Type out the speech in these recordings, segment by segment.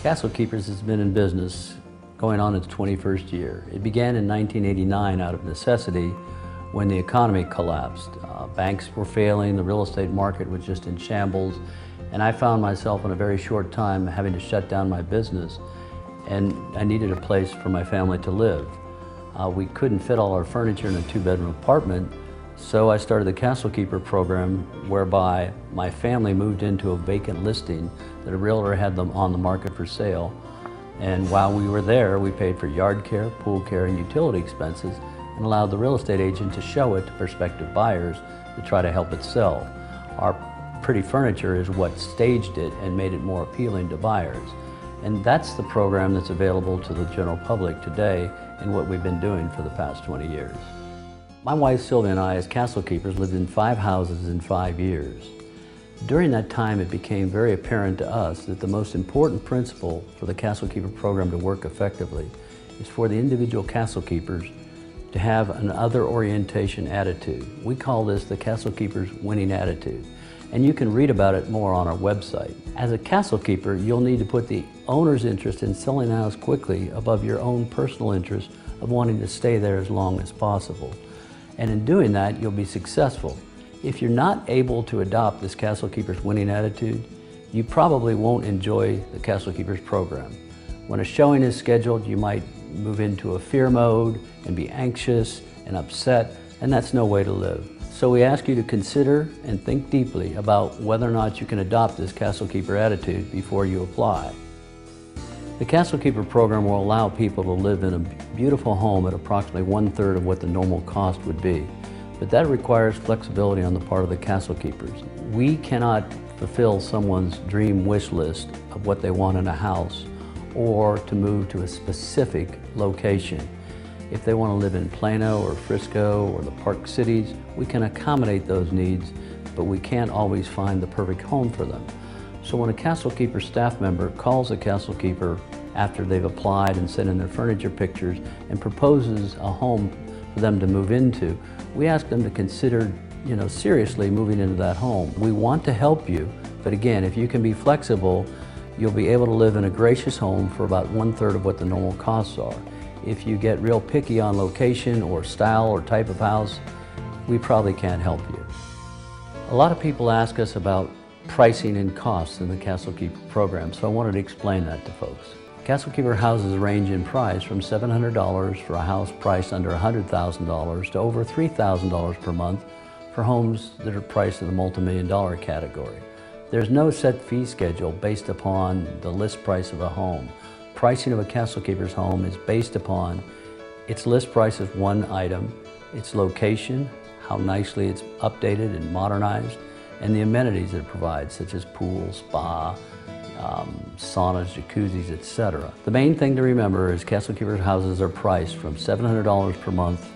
Castle Keepers has been in business going on its 21st year. It began in 1989 out of necessity when the economy collapsed. Banks were failing, the real estate market was just in shambles, and I found myself in a very short time having to shut down my business, and I needed a place for my family to live. We couldn't fit all our furniture in a two-bedroom apartment, so I started the Castle Keeper program, whereby my family moved into a vacant listing that a realtor had them on the market for sale. And while we were there, we paid for yard care, pool care, and utility expenses, and allowed the real estate agent to show it to prospective buyers to try to help it sell. Our pretty furniture is what staged it and made it more appealing to buyers. And that's the program that's available to the general public today and what we've been doing for the past 20 years. My wife Sylvia and I, as Castle Keepers, lived in 5 houses in 5 years. During that time, it became very apparent to us that the most important principle for the Castle Keeper program to work effectively is for the individual Castle Keepers to have an other orientation attitude. We call this the Castle Keepers winning attitude, and you can read about it more on our website. As a Castle Keeper, you'll need to put the owner's interest in selling the house quickly above your own personal interest of wanting to stay there as long as possible. And in doing that, you'll be successful. If you're not able to adopt this Castle Keepers winning attitude, you probably won't enjoy the Castle Keepers program. When a showing is scheduled, you might move into a fear mode and be anxious and upset, and that's no way to live. So we ask you to consider and think deeply about whether or not you can adopt this Castle Keeper attitude before you apply. The Castle Keeper program will allow people to live in a beautiful home at approximately 1/3 of what the normal cost would be. But that requires flexibility on the part of the Castle Keepers. We cannot fulfill someone's dream wish list of what they want in a house or to move to a specific location. If they want to live in Plano or Frisco or the Park Cities, we can accommodate those needs, but we can't always find the perfect home for them. So when a Castle Keeper staff member calls a Castle Keeper after they've applied and sent in their furniture pictures and proposes a home for them to move into, we ask them to consider, seriously moving into that home. We want to help you, but again, if you can be flexible, you'll be able to live in a gracious home for about 1/3 of what the normal costs are. If you get real picky on location or style or type of house, we probably can't help you. A lot of people ask us about pricing and costs in the Castle Keeper program, so I wanted to explain that to folks. Castle Keeper houses range in price from $700 for a house priced under $100,000 to over $3,000 per month for homes that are priced in the multi-million-dollar category. There's no set fee schedule based upon the list price of a home. Pricing of a Castle Keeper's home is based upon its list price as one item, its location, how nicely it's updated and modernized, and the amenities that it provides, such as pool, spa, saunas, jacuzzis, etc. The main thing to remember is Castle Keepers houses are priced from $700 per month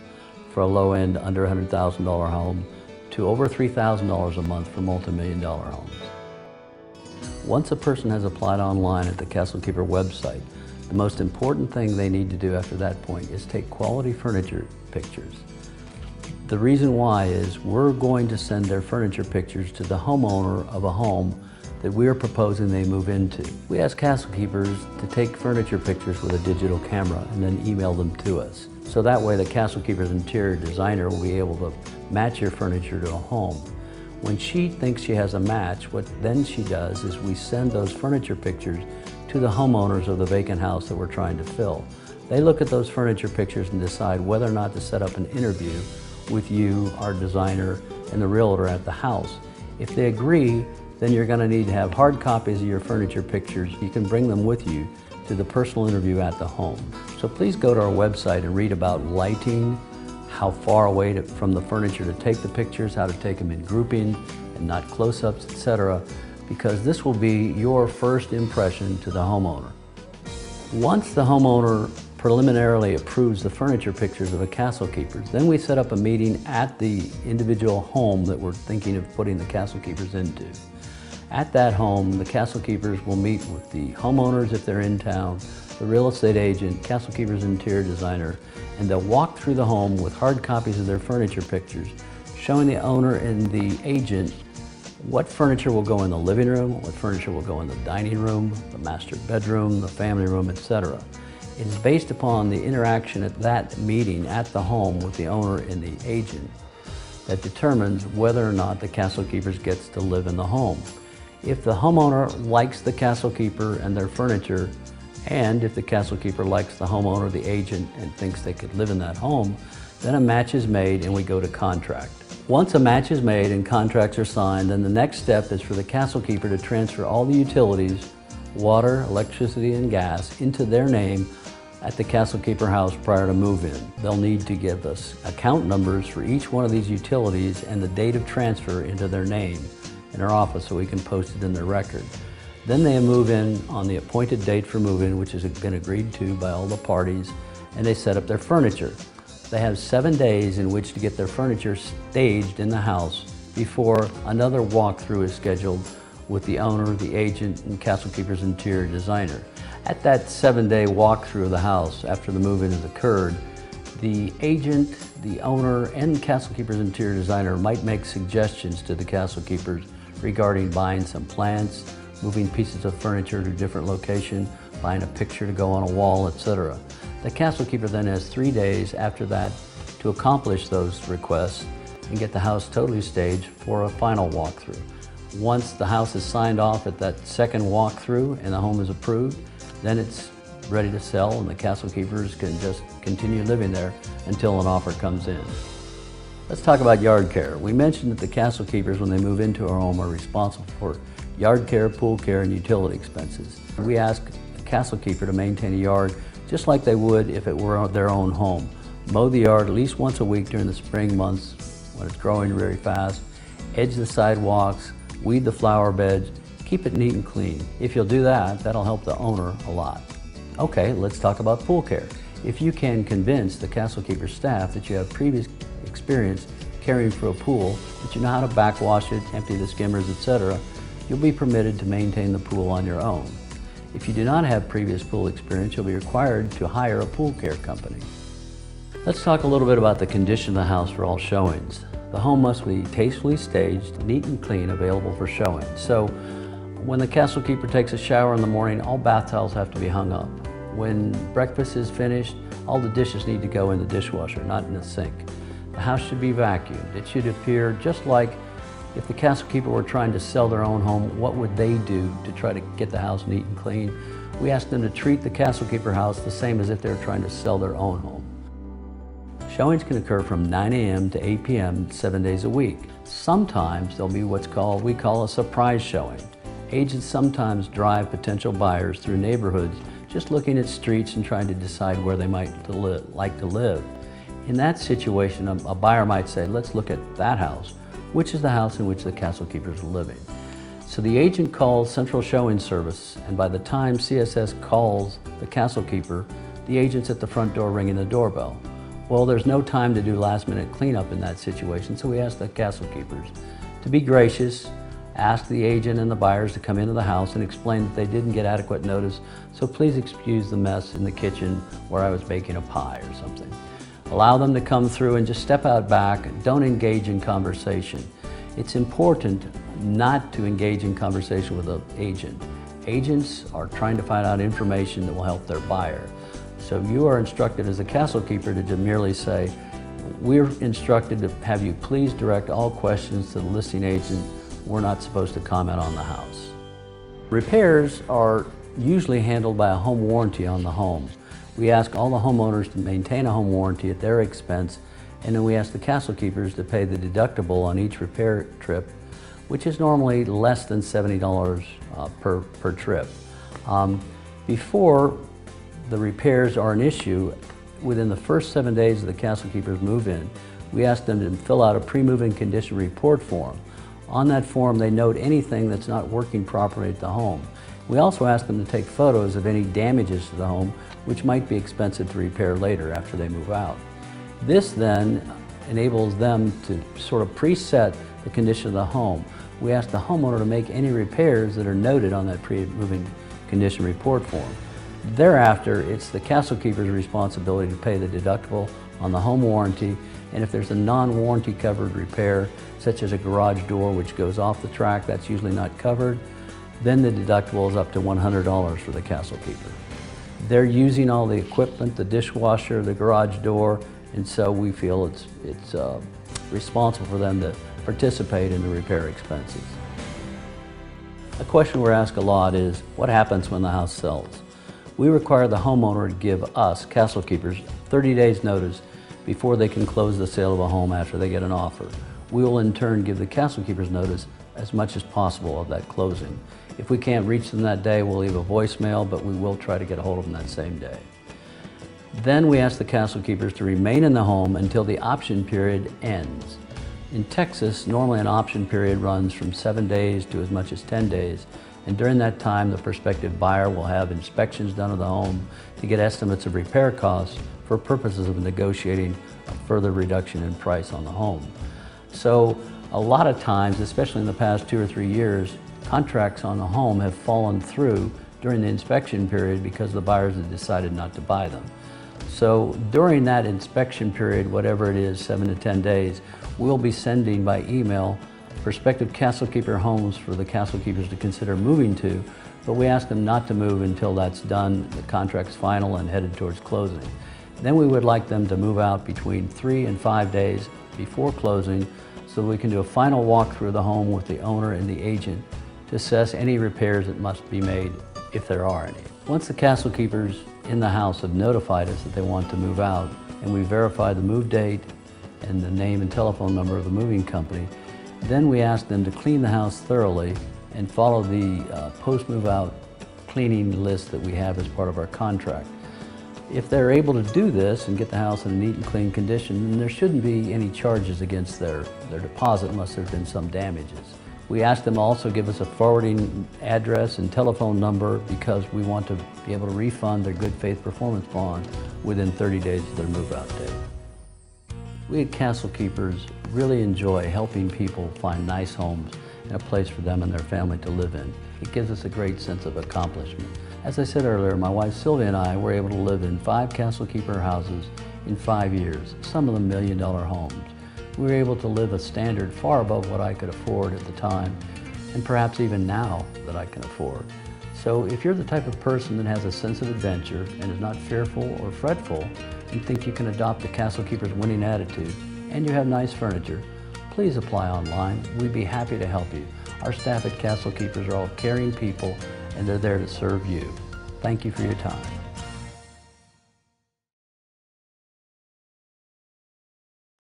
for a low-end, under $100,000 home to over $3,000 a month for multi-million-dollar homes. Once a person has applied online at the Castle Keeper website, the most important thing they need to do after that point is take quality furniture pictures. The reason why is we're going to send their furniture pictures to the homeowner of a home that we're proposing they move into. We ask Castle Keepers to take furniture pictures with a digital camera and then email them to us. So that way the Castle Keepers interior designer will be able to match your furniture to a home. When she thinks she has a match, what then she does is we send those furniture pictures to the homeowners of the vacant house that we're trying to fill. They look at those furniture pictures and decide whether or not to set up an interview with you, our designer, and the realtor at the house. If they agree, then you're going to need to have hard copies of your furniture pictures. You can bring them with you to the personal interview at the home. So please go to our website and read about lighting, how far away from the furniture to take the pictures, how to take them in grouping and not close-ups, etc., because this will be your first impression to the homeowner. Once the homeowner preliminarily approves the furniture pictures of a Castle Keepers, then we set up a meeting at the individual home that we're thinking of putting the Castle Keepers into. At that home, the Castle Keepers will meet with the homeowners if they're in town, the real estate agent, Castle Keepers interior designer, and they'll walk through the home with hard copies of their furniture pictures, showing the owner and the agent What furniture will go in the living room, what furniture will go in the dining room, the master bedroom, the family room, etc. It is based upon the interaction at that meeting at the home with the owner and the agent that determines whether or not the castle keeper gets to live in the home. If the homeowner likes the castle keeper and their furniture, and if the castle keeper likes the homeowner, the agent, and thinks they could live in that home, then a match is made and we go to contract. Once a match is made and contracts are signed, then the next step is for the castle keeper to transfer all the utilities, water, electricity, and gas into their name at the castle keeper house prior to move-in. They'll need to give us account numbers for each one of these utilities and the date of transfer into their name in our office so we can post it in their record. Then they move in on the appointed date for move-in, which has been agreed to by all the parties, and they set up their furniture. They have 7 days in which to get their furniture staged in the house before another walkthrough is scheduled with the owner, the agent, and castle keeper's interior designer. At that 7-day walkthrough of the house after the move-in has occurred, the agent, the owner, and castle keeper's interior designer might make suggestions to the castle keepers regarding buying some plants, moving pieces of furniture to a different location, buying a picture to go on a wall, etc. The castle keeper then has 3 days after that to accomplish those requests and get the house totally staged for a final walkthrough. Once the house is signed off at that second walkthrough and the home is approved, then it's ready to sell and the castle keepers can just continue living there until an offer comes in. Let's talk about yard care. We mentioned that the castle keepers, when they move into our home, are responsible for yard care, pool care, and utility expenses. We ask a castle keeper to maintain a yard just like they would if it were their own home. Mow the yard at least once a week during the spring months when it's growing very fast, edge the sidewalks, weed the flower beds, keep it neat and clean. If you'll do that, that'll help the owner a lot. Okay, let's talk about pool care. If you can convince the castle keeper staff that you have previous experience caring for a pool, that you know how to backwash it, empty the skimmers, etc., you'll be permitted to maintain the pool on your own. If you do not have previous pool experience, you'll be required to hire a pool care company. Let's talk a little bit about the condition of the house for all showings. The home must be tastefully staged, neat and clean, available for showing. So when the castle keeper takes a shower in the morning, all bath towels have to be hung up. When breakfast is finished, all the dishes need to go in the dishwasher, not in the sink. The house should be vacuumed. It should appear just like if the castle keeper were trying to sell their own home, what would they do to try to get the house neat and clean? We ask them to treat the castle keeper house the same as if they were trying to sell their own home. Showings can occur from 9 a.m. to 8 p.m. 7 days a week. Sometimes there'll be we call a surprise showing. Agents sometimes drive potential buyers through neighborhoods just looking at streets and trying to decide where they might like to live. In that situation, a buyer might say, let's look at that house, which is the house in which the castle keepers are living. So the agent calls Central Showing Service, and by the time CSS calls the castle keeper, the agent's at the front door ringing the doorbell. Well, there's no time to do last-minute cleanup in that situation, so we ask the castle keepers to be gracious, ask the agent and the buyers to come into the house and explain that they didn't get adequate notice, so please excuse the mess in the kitchen where I was baking a pie or something. Allow them to come through and just step out back. Don't engage in conversation. It's important not to engage in conversation with an agent. Agents are trying to find out information that will help their buyer. So you are instructed as a castle keeper to merely say, we're instructed to have you please direct all questions to the listing agent. We're not supposed to comment on the house. Repairs are usually handled by a home warranty on the home. We ask all the homeowners to maintain a home warranty at their expense, and then we ask the castle keepers to pay the deductible on each repair trip, which is normally less than $70 per trip. Before the repairs are an issue, within the first 7 days of the castle keepers move-in, we ask them to fill out a pre-move-in condition report form. On that form, they note anything that's not working properly at the home. We also ask them to take photos of any damages to the home, which might be expensive to repair later after they move out. This then enables them to sort of preset the condition of the home. We ask the homeowner to make any repairs that are noted on that pre-move-in condition report form. Thereafter, it's the castle keeper's responsibility to pay the deductible on the home warranty, and if there's a non-warranty covered repair, such as a garage door which goes off the track, that's usually not covered, then the deductible is up to $100 for the Castle Keeper. They're using all the equipment, the dishwasher, the garage door, and so we feel it's responsible for them to participate in the repair expenses. A question we're asked a lot is, what happens when the house sells? We require the homeowner to give us, Castle Keepers, 30 days notice before they can close the sale of a home after they get an offer. We will in turn give the Castle Keepers notice as much as possible of that closing. If we can't reach them that day, we'll leave a voicemail, but we will try to get a hold of them that same day. Then we ask the Castle Keepers to remain in the home until the option period ends. In Texas, normally an option period runs from 7 days to as much as 10 days, and during that time the prospective buyer will have inspections done of the home to get estimates of repair costs for purposes of negotiating a further reduction in price on the home. So a lot of times, especially in the past 2 or 3 years, contracts on the home have fallen through during the inspection period because the buyers have decided not to buy them. So during that inspection period, whatever it is, 7 to 10 days, we'll be sending by email prospective Castle Keeper homes for the Castle Keepers to consider moving to, but we ask them not to move until that's done, the contract's final and headed towards closing. Then we would like them to move out between 3 and 5 days before closing so we can do a final walkthrough of the home with the owner and the agent to assess any repairs that must be made, if there are any. Once the Castle Keepers in the house have notified us that they want to move out, and we verify the move date and the name and telephone number of the moving company, then we ask them to clean the house thoroughly and follow the post-move out cleaning list that we have as part of our contract. If they're able to do this and get the house in a neat and clean condition, then there shouldn't be any charges against their deposit unless there's been some damages. We ask them also give us a forwarding address and telephone number because we want to be able to refund their good faith performance bond within 30 days of their move-out date. We at Castle Keepers really enjoy helping people find nice homes and a place for them and their family to live in. It gives us a great sense of accomplishment. As I said earlier, my wife Sylvia and I were able to live in 5 Castle Keeper houses in 5 years, some of them $1-million homes. We were able to live a standard far above what I could afford at the time, and perhaps even now that I can afford. So if you're the type of person that has a sense of adventure and is not fearful or fretful and think you can adopt the Castle Keeper's winning attitude, and you have nice furniture, please apply online. We'd be happy to help you. Our staff at Castle Keepers are all caring people, and they're there to serve you. Thank you for your time.